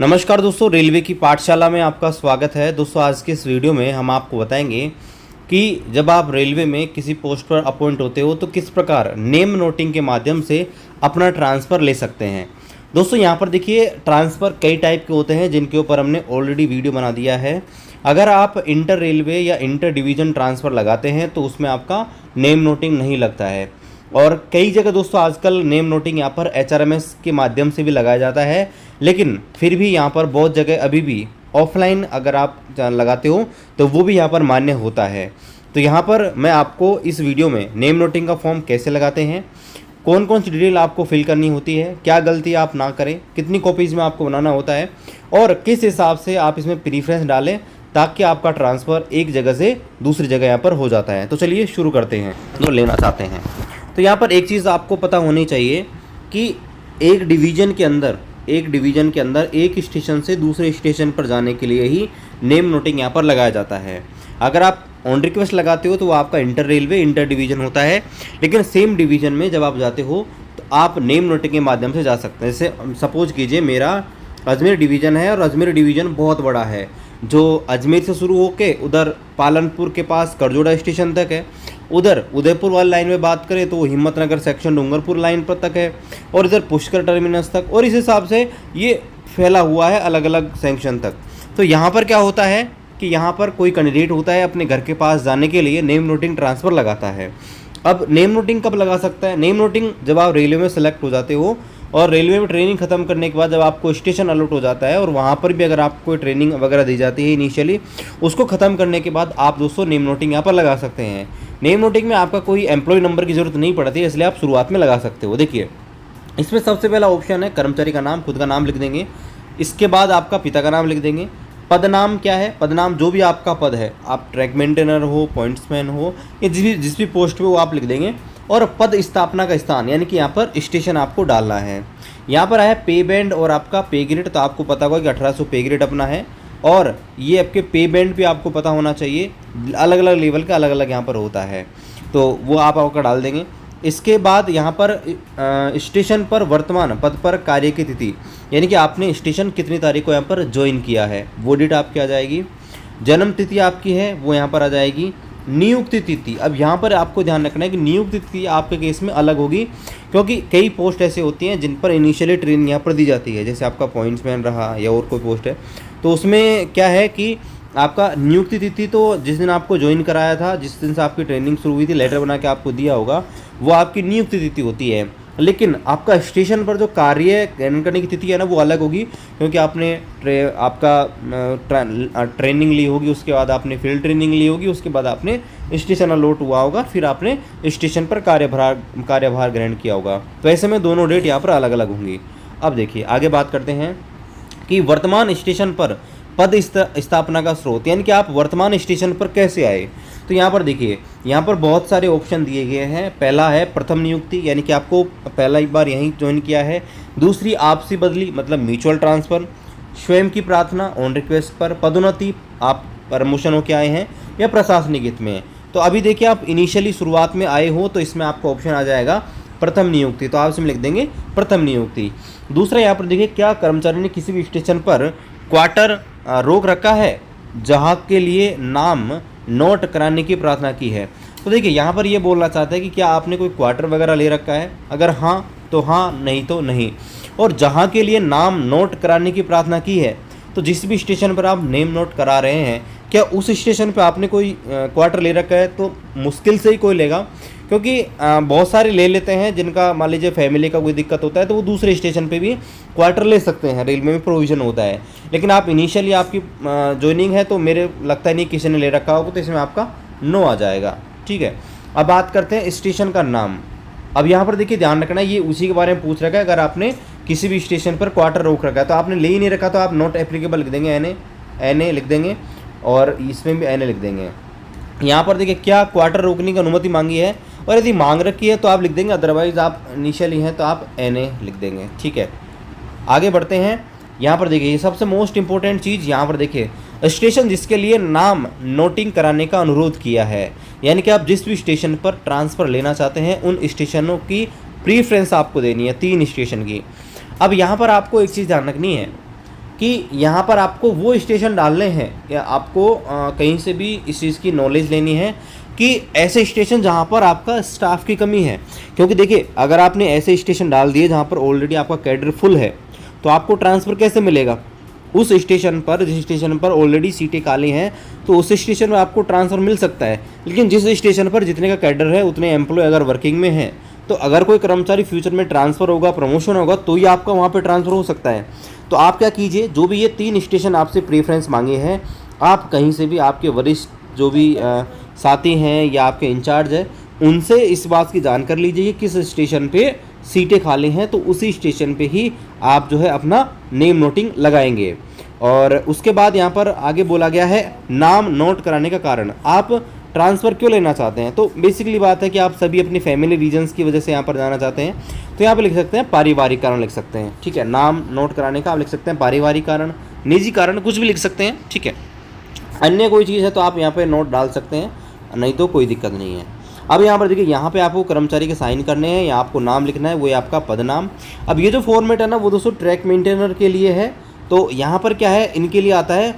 नमस्कार दोस्तों, रेलवे की पाठशाला में आपका स्वागत है। दोस्तों आज के इस वीडियो में हम आपको बताएंगे कि जब आप रेलवे में किसी पोस्ट पर अपॉइंट होते हो तो किस प्रकार नेम नोटिंग के माध्यम से अपना ट्रांसफ़र ले सकते हैं। दोस्तों यहाँ पर देखिए, ट्रांसफ़र कई टाइप के होते हैं जिनके ऊपर हमने ऑलरेडी वीडियो बना दिया है। अगर आप इंटर रेलवे या इंटर डिवीज़न ट्रांसफ़र लगाते हैं तो उसमें आपका नेम नोटिंग नहीं लगता है। और कई जगह दोस्तों आजकल नेम नोटिंग यहाँ पर HRMS के माध्यम से भी लगाया जाता है, लेकिन फिर भी यहाँ पर बहुत जगह अभी भी ऑफलाइन अगर आप लगाते हो तो वो भी यहाँ पर मान्य होता है। तो यहाँ पर मैं आपको इस वीडियो में नेम नोटिंग का फॉर्म कैसे लगाते हैं, कौन कौन सी डिटेल आपको फिल करनी होती है, क्या गलती आप ना करें, कितनी कॉपीज़ में आपको बनाना होता है और किस हिसाब से आप इसमें प्रीफ्रेंस डालें ताकि आपका ट्रांसफ़र एक जगह से दूसरी जगह यहाँ पर हो जाता है। तो चलिए शुरू करते हैं। तो लेना चाहते हैं तो यहाँ पर एक चीज़ आपको पता होनी चाहिए कि एक डिवीज़न के अंदर एक स्टेशन से दूसरे स्टेशन पर जाने के लिए ही नेम नोटिंग यहाँ पर लगाया जाता है। अगर आप ऑन रिक्वेस्ट लगाते हो तो वो आपका इंटर रेलवे इंटर डिवीज़न होता है, लेकिन सेम डिवीज़न में जब आप जाते हो तो आप नेम नोटिंग के माध्यम से जा सकते हैं। जैसे सपोज कीजिए मेरा अजमेर डिवीज़न है और अजमेर डिवीज़न बहुत बड़ा है, जो अजमेर से शुरू होकर उधर पालनपुर के पास करजोड़ा स्टेशन तक है, उधर उदयपुर वाली लाइन में बात करें तो वो हिम्मतनगर सेक्शन डूंगरपुर लाइन पर तक है, और इधर पुष्कर टर्मिनस तक, और इस हिसाब से ये फैला हुआ है अलग अलग सेक्शन तक। तो यहाँ पर क्या होता है कि यहाँ पर कोई कैंडिडेट होता है अपने घर के पास जाने के लिए नेम नोटिंग ट्रांसफ़र लगाता है। अब नेम नोटिंग कब लगा सकता है? नेम नोटिंग जब आप रेलवे में सेलेक्ट हो जाते हो और रेलवे में ट्रेनिंग खत्म करने के बाद जब आपको स्टेशन अलॉट हो जाता है और वहाँ पर भी अगर आपको ट्रेनिंग वगैरह दी जाती है इनिशियली, उसको ख़त्म करने के बाद आप दोस्तों नेम नोटिंग यहाँ पर लगा सकते हैं। नेम नोटिंग में आपका कोई एम्प्लॉय नंबर की ज़रूरत नहीं पड़ती है, इसलिए आप शुरुआत में लगा सकते हो। देखिए इसमें सबसे पहला ऑप्शन है कर्मचारी का नाम, खुद का नाम लिख देंगे। इसके बाद आपका पिता का नाम लिख देंगे। पद नाम क्या है? पद नाम जो भी आपका पद है, आप ट्रैक मेंटेनर हो, पॉइंट्समैन हो, या जिस भी पोस्ट पे वो आप लिख देंगे। और पद स्थापना का स्थान, यानी कि यहाँ पर स्टेशन आपको डालना है। यहाँ पर है पे बैंड और आपका पे ग्रेड, तो आपको पता होगा कि 1800 पे ग्रेड अपना है, और ये आपके पे बैंड भी आपको पता होना चाहिए, अलग अलग लेवल का अलग अलग यहाँ पर होता है, तो वो आप आपका डाल देंगे। इसके बाद यहाँ पर स्टेशन पर वर्तमान पद पर कार्य की तिथि, यानी कि आपने स्टेशन कितनी तारीख को यहाँ पर ज्वाइन किया है, वो डेट आपकी आ जाएगी। जन्म तिथि आपकी है वो यहाँ पर आ जाएगी। नियुक्ति तिथि, अब यहाँ पर आपको ध्यान रखना है कि नियुक्ति तिथि आपके केस में अलग होगी, क्योंकि कई पोस्ट ऐसे होती हैं जिन पर इनिशियली ट्रेनिंग यहाँ पर दी जाती है। जैसे आपका पॉइंट्समैन रहा या और कोई पोस्ट है, तो उसमें क्या है कि आपका नियुक्ति तिथि तो जिस दिन आपको ज्वाइन कराया था, जिस दिन से आपकी ट्रेनिंग शुरू हुई थी, लेटर बना के आपको दिया होगा, वो आपकी नियुक्ति तिथि होती है। लेकिन आपका स्टेशन पर जो कार्य करने की तिथि है ना, वो अलग होगी, क्योंकि आपने ट्रेनिंग ली होगी, उसके बाद आपने फील्ड ट्रेनिंग ली होगी, उसके बाद आपने स्टेशन अलॉट हुआ होगा, फिर आपने स्टेशन पर कार्यभार ग्रहण किया होगा। तो ऐसे में दोनों डेट यहाँ पर अलग अलग होंगी। अब देखिए आगे बात करते हैं कि वर्तमान स्टेशन पर पद स्थापना का स्रोत, यानी कि आप वर्तमान स्टेशन पर कैसे आए। तो यहाँ पर देखिए, यहाँ पर बहुत सारे ऑप्शन दिए गए हैं। पहला है प्रथम नियुक्ति, यानी कि आपको पहला एक बार यहीं ज्वाइन किया है। दूसरी आपसी बदली, मतलब म्यूचुअल ट्रांसफ़र। स्वयं की प्रार्थना, ऑन रिक्वेस्ट पर। पदोन्नति, आप प्रमोशन होकर आए हैं या प्रशासनिक हित में। तो अभी देखिए आप इनिशियली शुरुआत में आए हो तो इसमें आपका ऑप्शन आ जाएगा प्रथम नियुक्ति, तो आप इसमें लिख देंगे प्रथम नियुक्ति। दूसरा यहाँ पर देखिए, क्या कर्मचारी ने किसी भी स्टेशन पर क्वार्टर रोक रखा है जहाँ के लिए नाम नोट कराने की प्रार्थना की है। तो देखिए यहाँ पर ये बोलना चाहता है कि क्या आपने कोई क्वार्टर वगैरह ले रखा है, अगर हाँ तो हाँ, नहीं तो नहीं। और जहाँ के लिए नाम नोट कराने की प्रार्थना की है, तो जिस भी स्टेशन पर आप नेम नोट करा रहे हैं, क्या उस स्टेशन पर आपने कोई क्वार्टर ले रखा है, तो मुश्किल से ही कोई लेगा, क्योंकि बहुत सारे ले लेते हैं जिनका मान लीजिए फैमिली का कोई दिक्कत होता है तो वो दूसरे स्टेशन पे भी क्वार्टर ले सकते हैं, रेलवे में प्रोविज़न होता है। लेकिन आप इनिशियली आपकी ज्वाइनिंग है तो मेरे लगता है नहीं किसी ने ले रखा होगा, तो इसमें आपका नो आ जाएगा। ठीक है, अब बात करते हैं स्टेशन का नाम। अब यहाँ पर देखिए ध्यान रखना, ये उसी के बारे में पूछ रखा है। अगर आपने किसी भी स्टेशन पर क्वार्टर रोक रखा है तो आपने ले ही नहीं रखा, तो आप नॉट एप्लीकेबल लिख देंगे, एन ए लिख देंगे, और इसमें भी एन ए लिख देंगे। यहाँ पर देखिए क्या क्वार्टर रोकने की अनुमति मांगी है, और यदि मांग रखी है तो आप लिख देंगे, अदरवाइज आप इनिशियली हैं तो आप एन ए लिख देंगे। ठीक है, आगे बढ़ते हैं। यहाँ पर देखिए ये सबसे मोस्ट इंपॉर्टेंट चीज़, यहाँ पर देखिए स्टेशन जिसके लिए नाम नोटिंग कराने का अनुरोध किया है, यानी कि आप जिस भी स्टेशन पर ट्रांसफ़र लेना चाहते हैं उन स्टेशनों की प्रीफ्रेंस आपको देनी है, 3 स्टेशन की। अब यहाँ पर आपको एक चीज़ ध्यान रखनी है कि यहाँ पर आपको वो स्टेशन डालने हैं या आपको कहीं से भी इस चीज़ की नॉलेज लेनी है कि ऐसे स्टेशन जहाँ पर आपका स्टाफ की कमी है। क्योंकि देखिए, अगर आपने ऐसे स्टेशन डाल दिए जहाँ पर ऑलरेडी आपका कैडर फुल है, तो आपको ट्रांसफ़र कैसे मिलेगा? उस स्टेशन पर, जिस स्टेशन पर ऑलरेडी सीटें खाली हैं, तो उस स्टेशन पर आपको ट्रांसफ़र मिल सकता है। लेकिन जिस स्टेशन पर जितने का कैडर है उतने एम्प्लॉय अगर वर्किंग में हैं, तो अगर कोई कर्मचारी फ्यूचर में ट्रांसफ़र होगा, प्रमोशन होगा, तो ही आपका वहाँ पर ट्रांसफ़र हो सकता है। तो आप क्या कीजिए, जो भी ये 3 स्टेशन आपसे प्रेफरेंस मांगे हैं, आप कहीं से भी आपके वरिष्ठ जो भी साथी हैं या आपके इंचार्ज है, उनसे इस बात की जानकारी लीजिए कि किस स्टेशन पे सीटें खाली हैं, तो उसी स्टेशन पे ही आप जो है अपना नेम नोटिंग लगाएंगे। और उसके बाद यहाँ पर आगे बोला गया है नाम नोट कराने का कारण। आप ट्रांसफ़र क्यों लेना चाहते हैं? तो बेसिकली बात है कि आप सभी अपनी फैमिली रीजन्स की वजह से यहाँ पर जाना चाहते हैं, तो यहाँ पर लिख सकते हैं पारिवारिक कारण लिख सकते हैं। ठीक है, नाम नोट कराने का आप लिख सकते हैं पारिवारिक कारण, निजी कारण, कुछ भी लिख सकते हैं। ठीक है, अन्य कोई चीज़ है तो आप यहाँ पे नोट डाल सकते हैं, नहीं तो कोई दिक्कत नहीं है। अब यहाँ पर देखिए, यहाँ पे आपको कर्मचारी के साइन करने हैं या आपको नाम लिखना है, वो है आपका पद नाम। अब ये जो फॉर्मेट है ना, वो दोस्तों ट्रैक मेंटेनर के लिए है। तो यहाँ पर क्या है, इनके लिए आता है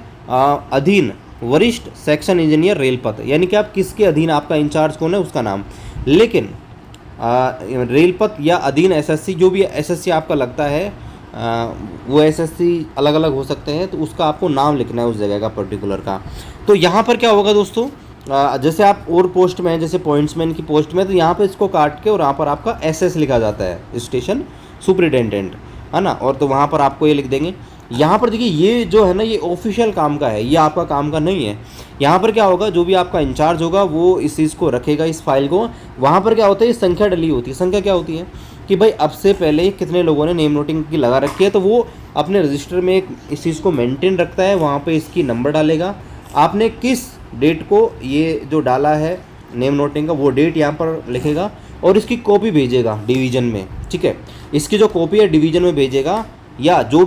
अधीन वरिष्ठ सेक्शन इंजीनियर रेल पथ, यानी कि आप किसके अधीन, आपका इंचार्ज कौन है उसका नाम। लेकिन रेल पथ या अधीन एसएससी, जो भी एसएससी आपका लगता है, वो एसएससी अलग अलग हो सकते हैं, तो उसका आपको नाम लिखना है उस जगह का पर्टिकुलर का। तो यहाँ पर क्या होगा दोस्तों, जैसे आप और पोस्ट में हैं, जैसे पॉइंट्समैन की पोस्ट में, तो यहाँ पर इसको काट के और यहाँ पर आपका एसएस लिखा जाता है, स्टेशन सुपरिटेंडेंट, है ना। और तो वहाँ पर आपको ये लिख देंगे। यहाँ पर देखिए, ये जो है ना, ये ऑफिशियल काम का है, ये आपका काम का नहीं है। यहाँ पर क्या होगा, जो भी आपका इंचार्ज होगा वो इस चीज़ को रखेगा, इस फाइल को। वहाँ पर क्या होता है, ये संख्या डली होती है। संख्या क्या होती है कि भाई अब से पहले कितने लोगों ने नेम नोटिंग की लगा रखी है, तो वो अपने रजिस्टर में एक इस चीज़ को मेंटेन रखता है, वहाँ पे इसकी नंबर डालेगा। आपने किस डेट को ये जो डाला है नेम नोटिंग का, वो डेट यहाँ पर लिखेगा और इसकी कॉपी भेजेगा डिवीज़न में। ठीक है, इसकी जो कॉपी है डिवीज़न में भेजेगा, या जो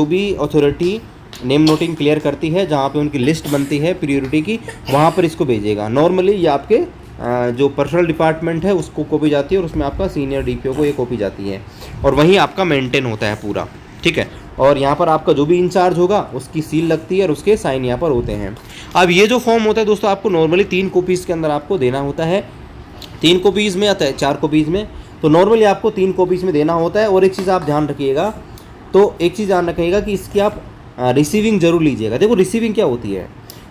भी अथॉरिटी नेम नोटिंग क्लियर करती है, जहाँ पे उनकी लिस्ट बनती है प्रियोरिटी की, वहाँ पर इसको भेजेगा। नॉर्मली ये आपके जो पर्सनल डिपार्टमेंट है उसको कॉपी जाती है, और उसमें आपका सीनियर डीपीओ को ये कॉपी जाती है, और वहीं आपका मेंटेन होता है पूरा। ठीक है, और यहाँ पर आपका जो भी इंचार्ज होगा उसकी सील लगती है और उसके साइन यहाँ पर होते हैं। अब ये जो फॉर्म होता है दोस्तों, आपको नॉर्मली 3 कॉपीज़ के अंदर आपको देना होता है। 3 कॉपीज़ में आता है, 4 कॉपीज़ में, तो नॉर्मली आपको 3 कॉपीज़ में देना होता है। और एक चीज़ आप ध्यान रखिएगा, तो एक चीज़ ध्यान रखिएगा कि इसकी आप रिसीविंग जरूर लीजिएगा। देखो, रिसीविंग क्या होती है?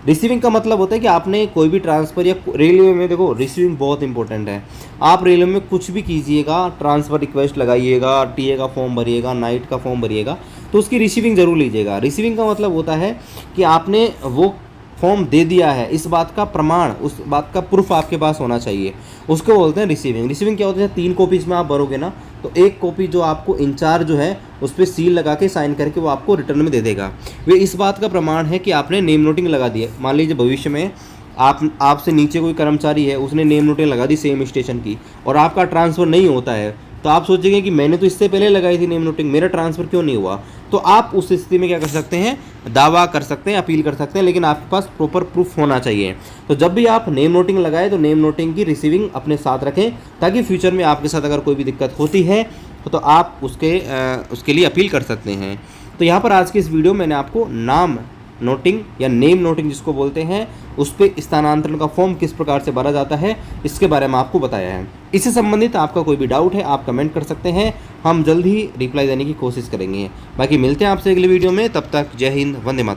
रिसीविंग का मतलब होता है कि आपने कोई भी ट्रांसफ़र या रेलवे में, देखो रिसीविंग बहुत इंपॉर्टेंट है। आप रेलवे में कुछ भी कीजिएगा, ट्रांसफ़र रिक्वेस्ट लगाइएगा, टीए का फॉर्म भरिएगा, नाइट का फॉर्म भरिएगा, तो उसकी रिसीविंग ज़रूर लीजिएगा। रिसीविंग का मतलब होता है कि आपने वो फॉर्म दे दिया है, इस बात का प्रमाण, उस बात का प्रूफ आपके पास होना चाहिए, उसको बोलते हैं रिसीविंग। रिसीविंग क्या होता है, 3 कॉपीज़ में आप भरोगे ना, तो एक कॉपी जो आपको इंचार्ज जो है उस पर सील लगा के साइन करके वो आपको रिटर्न में दे देगा। वे इस बात का प्रमाण है कि आपने नेम नोटिंग लगा दी है। मान लीजिए भविष्य में आपसे नीचे कोई कर्मचारी है, उसने नेम नोटिंग लगा दी सेम स्टेशन की, और आपका ट्रांसफ़र नहीं होता है, तो आप सोचेंगे कि मैंने तो इससे पहले लगाई थी नेम नोटिंग, मेरा ट्रांसफ़र क्यों नहीं हुआ। तो आप उस स्थिति में क्या कर सकते हैं, दावा कर सकते हैं, अपील कर सकते हैं, लेकिन आपके पास प्रॉपर प्रूफ होना चाहिए। तो जब भी आप नेम नोटिंग लगाएं, तो नेम नोटिंग की रिसीविंग अपने साथ रखें, ताकि फ्यूचर में आपके साथ अगर कोई भी दिक्कत होती है तो आप उसके लिए अपील कर सकते हैं। तो यहाँ पर आज की इस वीडियो में मैंने आपको नाम नोटिंग या नेम नोटिंग जिसको बोलते हैं, उस पर स्थानांतरण का फॉर्म किस प्रकार से भरा जाता है, इसके बारे में आपको बताया है। इससे संबंधित आपका कोई भी डाउट है, आप कमेंट कर सकते हैं, हम जल्द ही रिप्लाई देने की कोशिश करेंगे। बाकी मिलते हैं आपसे अगली वीडियो में, तब तक जय हिंद, वंदे मातरम।